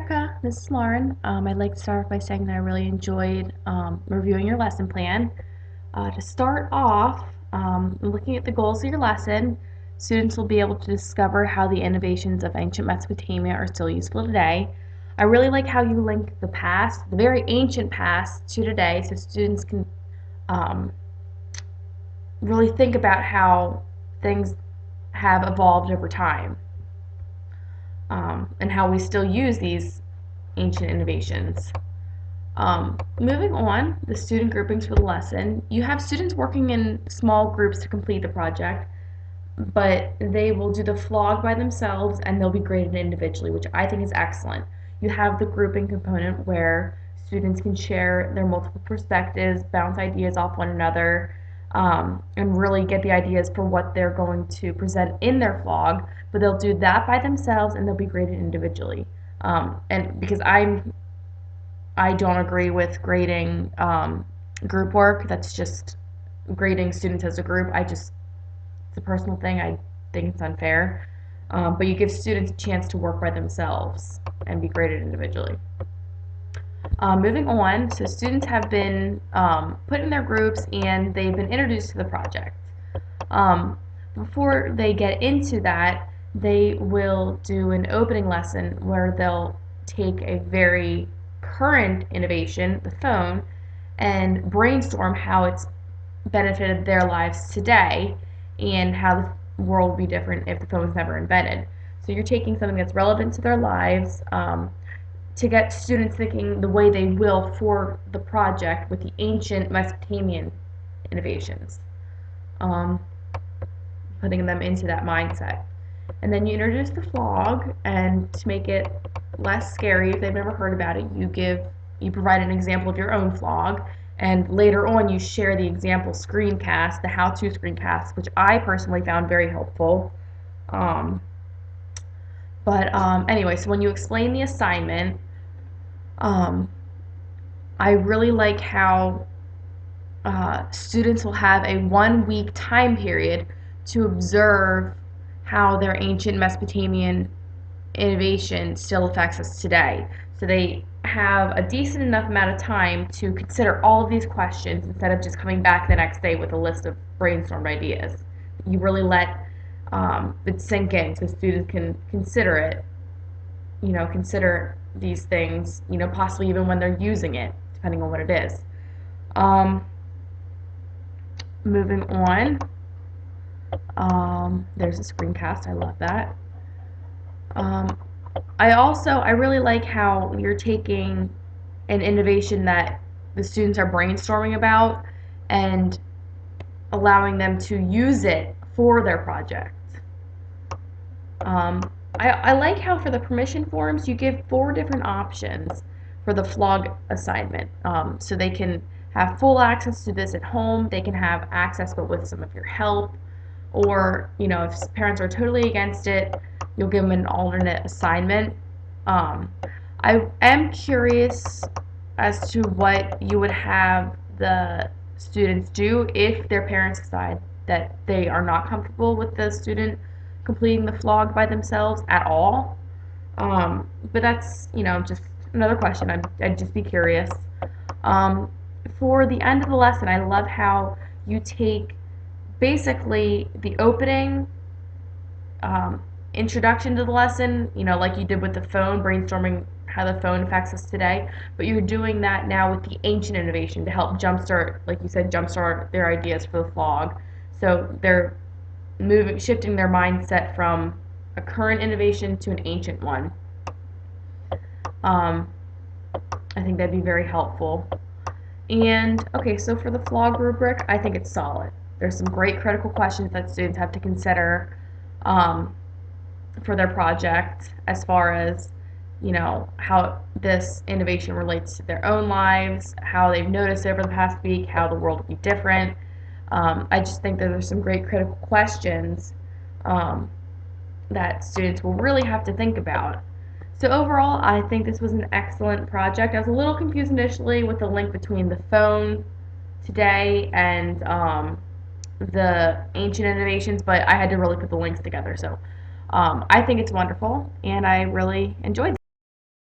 Rebecca. This is Lauren. I'd like to start off by saying that I really enjoyed reviewing your lesson plan. To start off, looking at the goals of your lesson, students will be able to discover how the innovations of ancient Mesopotamia are still useful today. I really like how you link the past, the very ancient past, to today, so students can um, really think about how things have evolved over time, and how we still use these ancient innovations. Moving on, the student groupings for the lesson. You have students working in small groups to complete the project, but they will do the flog by themselves and they'll be graded individually, which I think is excellent. You have the grouping component where students can share their multiple perspectives, bounce ideas off one another, and really get the ideas for what they're going to present in their flog, but they'll do that by themselves and they'll be graded individually. And because I don't agree with grading group work. That's just grading students as a group. It's a personal thing. I think it's unfair. But you give students a chance to work by themselves and be graded individually. Moving on, so students have been put in their groups and they've been introduced to the project. Before they get into that, they will do an opening lesson where they'll take a very current innovation, the phone, and brainstorm how it's benefited their lives today and how the world would be different if the phone was never invented. So you're taking something that's relevant to their lives to get students thinking the way they will for the project with the ancient Mesopotamian innovations, putting them into that mindset. And then you introduce the flog, and to make it less scary if they've never heard about it, you provide an example of your own flog, and later on you share the example screencast, the how-to screencast, which I personally found very helpful. Anyway, so when you explain the assignment, I really like how students will have a 1 week time period to observe how their ancient Mesopotamian innovation still affects us today. So they have a decent enough amount of time to consider all of these questions instead of just coming back the next day with a list of brainstormed ideas. You really let it sink in so students can consider it, consider these things, possibly even when they're using it, depending on what it is. Moving on, there's a screencast. I love that. I really like how you're taking an innovation that the students are brainstorming about and allowing them to use it for their project. I like how for the permission forms you give 4 different options for the flog assignment. So they can have full access to this at home, they can have access but with some of your help, or if parents are totally against it, you'll give them an alternate assignment. I am curious as to what you would have the students do if their parents decide that they are not comfortable with the student completing the flog by themselves at all. But that's, just another question. I'd just be curious. For the end of the lesson, I love how you take basically the opening, introduction to the lesson, like you did with the phone, brainstorming how the phone affects us today, but you're doing that now with the ancient innovation to help jumpstart, like you said, jumpstart their ideas for the flog. So they're shifting their mindset from a current innovation to an ancient one. I think that'd be very helpful. And okay, so for the flog rubric, I think it's solid. There's some great critical questions that students have to consider for their project, as far as how this innovation relates to their own lives, how they've noticed over the past week, how the world will be different. I just think that there's some great critical questions that students will really have to think about. So overall, I think this was an excellent project. I was a little confused initially with the link between the phone today and the ancient innovations, but I had to really put the links together. So I think it's wonderful, and I really enjoyed it.